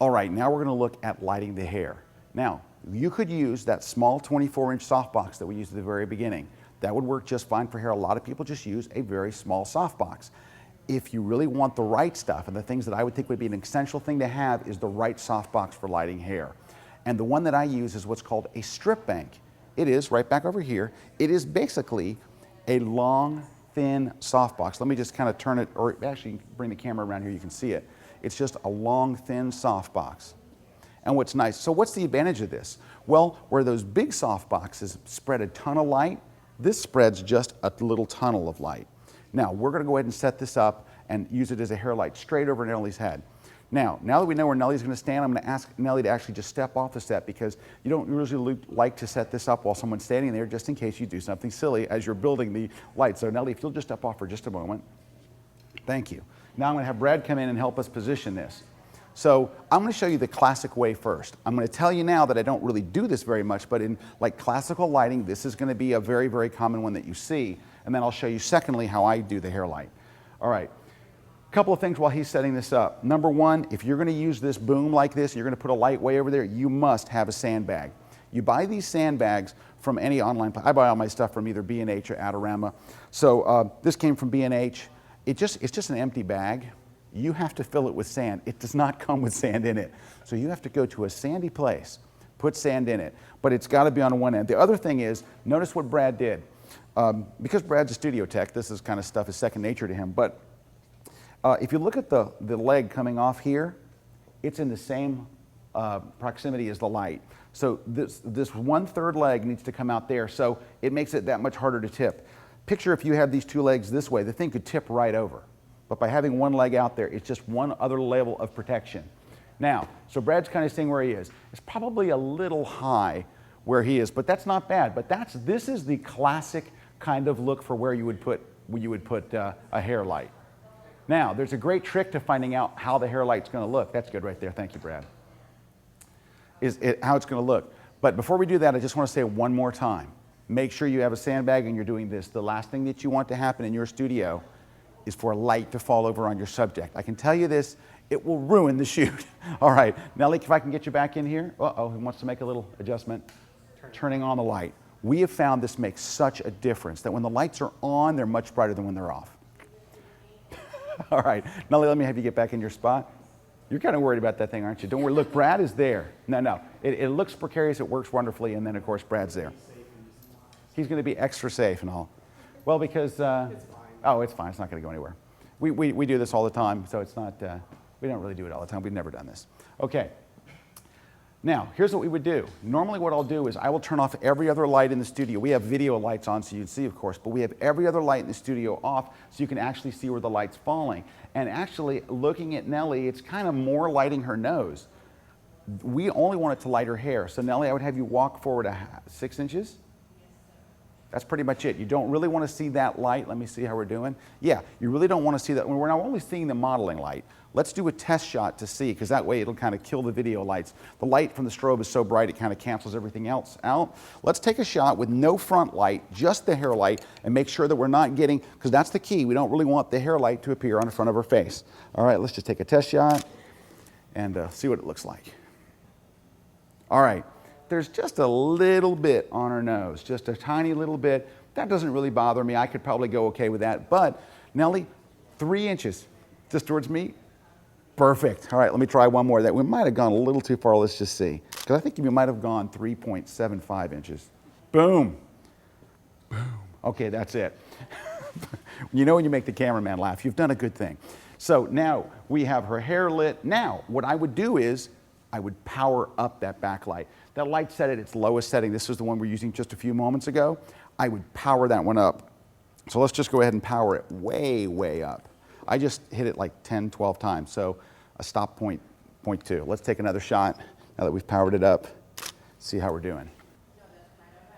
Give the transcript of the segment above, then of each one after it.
All right, now we're going to look at lighting the hair. Now, you could use that small 24-inch softbox that we used at the very beginning. That would work just fine for hair. A lot of people just use a very small softbox. If you really want the right stuff, and the things that I would think would be an essential thing to have is the right softbox for lighting hair. And the one that I use is what's called a strip bank. It is, right back over here, it is basically a long, thin softbox. Let me just kind of turn it, or actually bring the camera around here, you can see it. It's just a long, thin softbox. And what's nice, so what's the advantage of this? Well, where those big softboxes spread a ton of light, this spreads just a little tunnel of light. Now, we're going to go ahead and set this up and use it as a hair light straight over Nellie's head. Now that we know where Nellie's going to stand, I'm going to ask Nellie to actually just step off the set, because you don't usually like to set this up while someone's standing there, just in case you do something silly as you're building the light. So Nellie, if you'll just step off for just a moment. Thank you. Now I'm going to have Brad come in and help us position this. So I'm going to show you the classic way first. I'm going to tell you now that I don't really do this very much, but in like classical lighting, this is going to be a very, very common one that you see. And then I'll show you secondly how I do the hair light. All right. A couple of things while he's setting this up. Number one, if you're going to use this boom like this, you're going to put a light way over there, you must have a sandbag. You buy these sandbags from any online, I buy all my stuff from either B&H or Adorama. So this came from B&H. It's just an empty bag. You have to fill it with sand. It does not come with sand in it. So you have to go to a sandy place, put sand in it, but it's got to be on one end. The other thing is, notice what Brad did. Because Brad's a studio tech, this is kind of stuff is second nature to him, but if you look at the leg coming off here, it's in the same proximity as the light. So this 1/3 leg needs to come out there, so it makes it that much harder to tip. Picture if you have these two legs this way, the thing could tip right over. But by having one leg out there, it's just one other level of protection. Now, so Brad's kind of staying where he is. It's probably a little high where he is, but that's not bad. But this is the classic kind of look for where you would put a hair light. Now, there's a great trick to finding out how the hair light's going to look. That's good right there. Thank you, Brad. How it's going to look. But before we do that, I just want to say one more time. Make sure you have a sandbag and you're doing this. The last thing that you want to happen in your studio is for a light to fall over on your subject. I can tell you this, it will ruin the shoot. All right, Nellie, if I can get you back in here. Uh-oh, he wants to make a little adjustment. Turning on the light. We have found this makes such a difference that when the lights are on, they're much brighter than when they're off. All right, Nellie, let me have you get back in your spot. You're kind of worried about that thing, aren't you? Don't worry, look, Brad is there. No, it looks precarious, it works wonderfully, and then of course Brad's there. He's going to be extra safe and all. Well, because, oh, it's fine, it's not going to go anywhere. We do this all the time, so it's not, we don't really do it all the time. We've never done this. Okay. Now, here's what we would do. Normally what I'll do is I will turn off every other light in the studio. We have video lights on so you'd see, of course, but we have every other light in the studio off so you can actually see where the light's falling. And actually, looking at Nellie, it's kind of more lighting her nose. We only want it to light her hair. So Nellie, I would have you walk forward 6 inches. That's pretty much it. You don't really want to see that light. Let me see how we're doing. Yeah, you really don't want to see that. We're not only seeing the modeling light. Let's do a test shot to see, because that way it'll kind of kill the video lights. The light from the strobe is so bright it kind of cancels everything else out. Let's take a shot with no front light, just the hair light, and make sure that we're not getting, because that's the key, we don't really want the hair light to appear on the front of her face. All right, let's just take a test shot and see what it looks like. All right. There's just a little bit on her nose, just a tiny little bit. That doesn't really bother me. I could probably go okay with that. But Nellie, 3 inches, just towards me. Perfect. All right, let me try one more. That we might have gone a little too far. Let's just see. Because I think we might have gone 3.75 inches. Boom. Boom. Okay, that's it. You know when you make the cameraman laugh, you've done a good thing. So now we have her hair lit. Now, what I would do is I would power up that backlight. That light set at its lowest setting. This was the one we were using just a few moments ago. I would power that one up. So let's just go ahead and power it way, way up. I just hit it like 10, 12 times. So a stop point, 0.2. Let's take another shot now that we've powered it up. See how we're doing.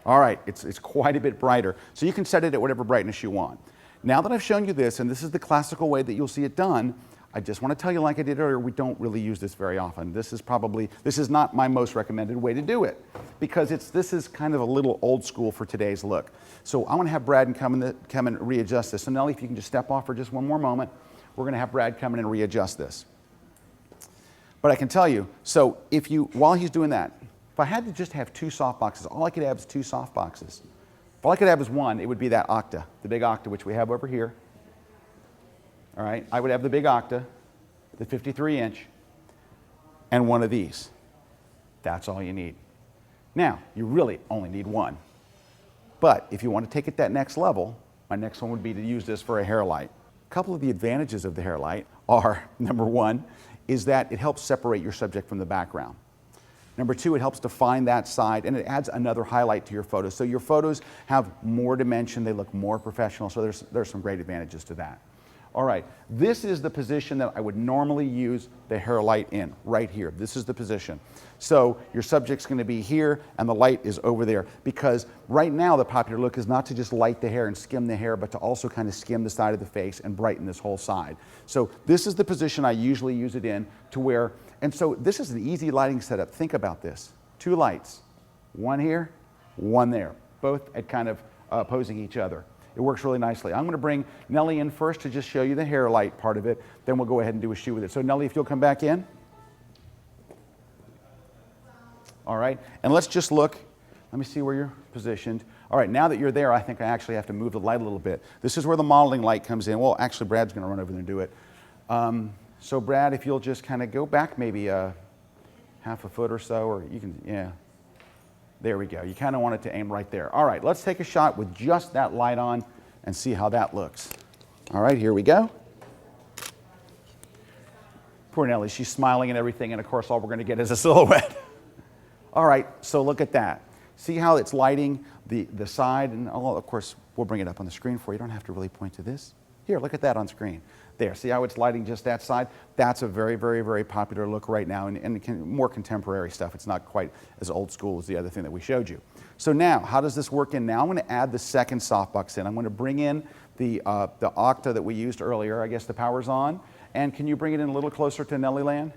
All right, it's quite a bit brighter. So you can set it at whatever brightness you want. Now that I've shown you this, and this is the classical way that you'll see it done, I just want to tell you, like I did earlier, we don't really use this very often. This is not my most recommended way to do it, because this is kind of a little old school for today's look. So I want to have Brad come and readjust this. So Nellie, if you can just step off for just one more moment, we're going to have Brad come in and readjust this. But I can tell you, so if you, while he's doing that, if I had to just have 2 soft boxes, all I could have is 2 soft boxes. If all I could have is one, it would be that Octa, the big Octa, which we have over here. All right, I would have the big Octa, the 53-inch, and one of these. That's all you need. Now, you really only need one. But if you want to take it that next level, my next one would be to use this for a hair light. A couple of the advantages of the hair light are, number one, is that it helps separate your subject from the background. Number two, it helps define that side, and it adds another highlight to your photos. So your photos have more dimension, they look more professional, so there's some great advantages to that. All right, this is the position that I would normally use the hair light in, right here. This is the position. So your subject's going to be here and the light is over there, because right now the popular look is not to just light the hair and skim the hair, but to also kind of skim the side of the face and brighten this whole side. So this is the position I usually use it in, to where, and so this is an easy lighting setup. Think about this. 2 lights, one here, one there, both at kind of opposing each other. It works really nicely. I'm going to bring Nellie in first to just show you the hair light part of it. Then we'll go ahead and do a shoot with it. So Nellie, if you'll come back in. All right. And let's just look. Let me see where you're positioned. All right. Now that you're there, I think I actually have to move the light a little bit. This is where the modeling light comes in. Well, actually, Brad's going to run over there and do it. So Brad, if you'll just kind of go back maybe half a foot or so, or you can, yeah. There we go. You kind of want it to aim right there. All right, let's take a shot with just that light on and see how that looks. All right, here we go. Poor Nellie, she's smiling and everything, and of course all we're going to get is a silhouette. All right, so look at that. See how it's lighting the side, and of course we'll bring it up on the screen for you. You don't have to really point to this. Here, look at that on screen. There, see how it's lighting just that side? That's a very, very, very popular look right now, and more contemporary stuff. It's not quite as old school as the other thing that we showed you. So now, how does this work in? Now I'm going to add the second softbox in. I'm going to bring in the Octa that we used earlier. I guess the power's on. And can you bring it in a little closer to Nellie Land?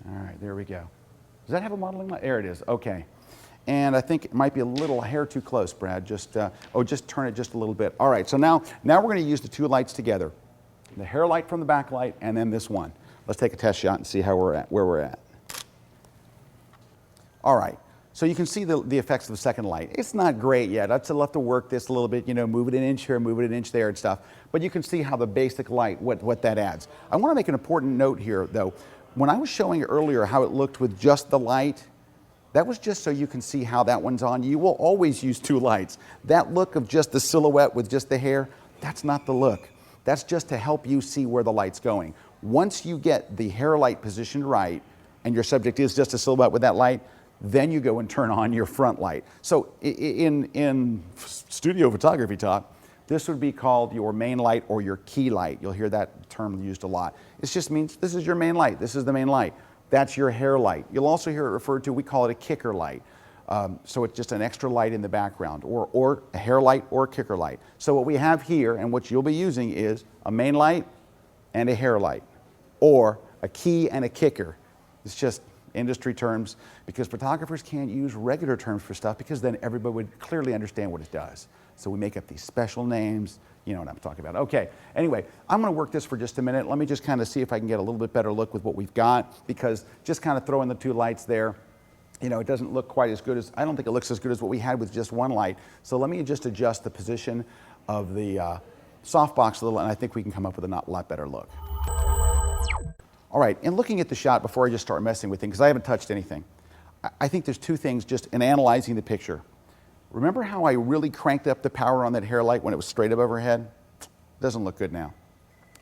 All right, there we go. Does that have a modeling light? There it is. Okay. And I think it might be a little hair too close, Brad. Just turn it just a little bit. All right, so now we're going to use the 2 lights together. The hair light from the back light, and then this one. Let's take a test shot and see how where we're at. All right, so you can see the effects of the second light. It's not great yet. I'd still have to work this a little bit, you know, move it an inch here, move it an inch there and stuff. But you can see how the basic light, what that adds. I want to make an important note here, though. When I was showing you earlier how it looked with just the light, that was just so you can see how that one's on. You will always use 2 lights. That look of just the silhouette with just the hair, that's not the look. That's just to help you see where the light's going. Once you get the hair light positioned right, and your subject is just a silhouette with that light, then you go and turn on your front light. So in studio photography talk, this would be called your main light or your key light. You'll hear that term used a lot. It just means this is your main light. This is the main light. That's your hair light. You'll also hear it referred to, we call it a kicker light. So it's just an extra light in the background, or a hair light or a kicker light. So what we have here, and what you'll be using, is a main light and a hair light, or a key and a kicker. It's just industry terms, because photographers can't use regular terms for stuff, because then everybody would clearly understand what it does. So we make up these special names. You know what I'm talking about. Okay, anyway, I'm going to work this for just a minute. Let me just kind of see if I can get a little bit better look with what we've got, because just kind of throwing the 2 lights there, you know, it doesn't look quite as good as, I don't think it looks as good as what we had with just 1 light. So let me just adjust the position of the softbox a little, and I think we can come up with a lot better look. All right, and looking at the shot before I just start messing with things, because I haven't touched anything, I think there's 2 things just in analyzing the picture. Remember how I really cranked up the power on that hair light when it was straight above her head? Doesn't look good now.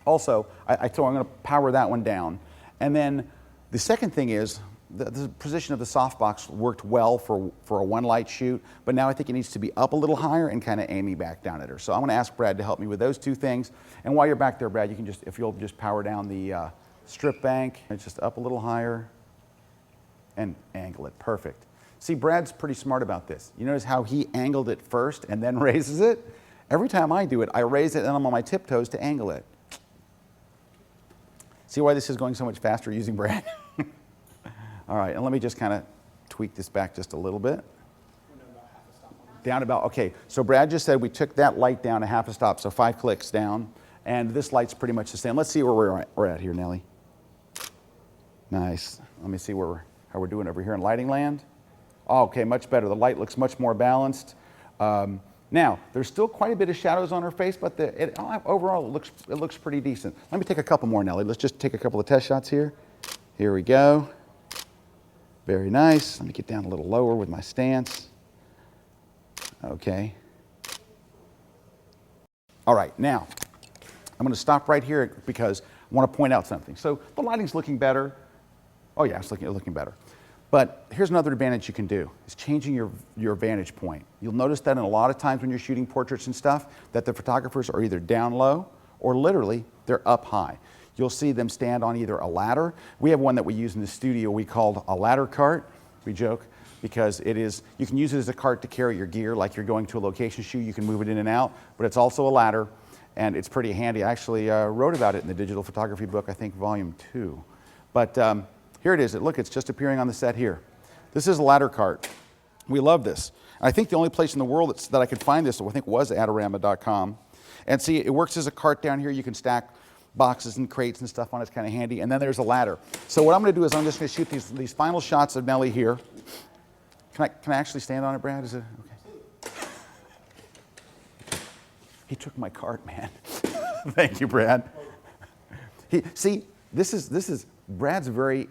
Also, I'm going to power that one down. And then the second thing is, the position of the softbox worked well for a 1 light shoot, but now I think it needs to be up a little higher and kind of aiming back down at her. So I'm going to ask Brad to help me with those 2 things. And while you're back there, Brad, you can just, if you'll just power down the strip bank, it's just up a little higher and angle it. Perfect. See, Brad's pretty smart about this. You notice how he angled it first and then raises it? Every time I do it, I raise it and I'm on my tiptoes to angle it. See why this is going so much faster using Brad? All right, and let me just kind of tweak this back just a little bit. Down about, okay, so Brad just said we took that light down a half a stop, so 5 clicks down, and this light's pretty much the same. Let's see where we're at here, Nellie. Nice. Let me see how we're doing over here in lighting land. Oh, okay, much better. The light looks much more balanced. Now, there's still quite a bit of shadows on her face, but overall it looks pretty decent. Let me take a couple more, Nellie. Let's just take a couple of test shots here. Here we go. Very nice. Let me get down a little lower with my stance. Okay. All right, now, I'm going to stop right here because I want to point out something. So the lighting's looking better. Oh yeah, it's looking better. But here's another advantage you can do, is changing your vantage point. You'll notice that in a lot of times when you're shooting portraits and stuff, that the photographers are either down low or literally they're up high. You'll see them stand on either a ladder. We have one that we use in the studio we called a ladder cart, we joke, because you can use it as a cart to carry your gear, like you're going to a location shoot, you can move it in and out, but it's also a ladder, and it's pretty handy. I actually wrote about it in the digital photography book, I think volume 2. But here it is. Look, it's just appearing on the set here. This is a ladder cart. We love this. I think the only place in the world that I could find this, I think, was Adorama.com. And see, it works as a cart down here. You can stack boxes and crates and stuff on it. It's kind of handy. And then there's a ladder. So what I'm going to do is I'm just going to shoot these final shots of Nellie here. Can I actually stand on it, Brad? Is it okay? He took my cart, man. Thank you, Brad. See, this is Brad's very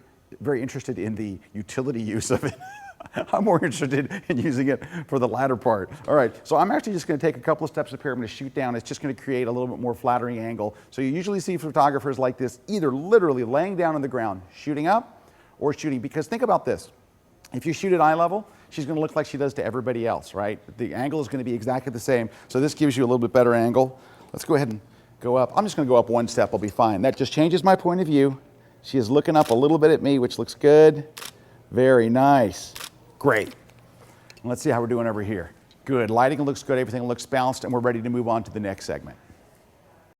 interested in the utility use of it. I'm more interested in using it for the latter part. All right, so I'm actually just going to take a couple of steps up here. I'm going to shoot down. It's just going to create a little bit more flattering angle. So you usually see photographers like this either literally laying down on the ground, shooting up, or shooting. Because think about this. If you shoot at eye level, she's going to look like she does to everybody else, right? The angle is going to be exactly the same. So this gives you a little bit better angle. Let's go ahead and go up. I'm just going to go up one step. I'll be fine. That just changes my point of view. She is looking up a little bit at me, which looks good. Very nice. Great. And let's see how we're doing over here. Good. Lighting looks good. Everything looks balanced, and we're ready to move on to the next segment.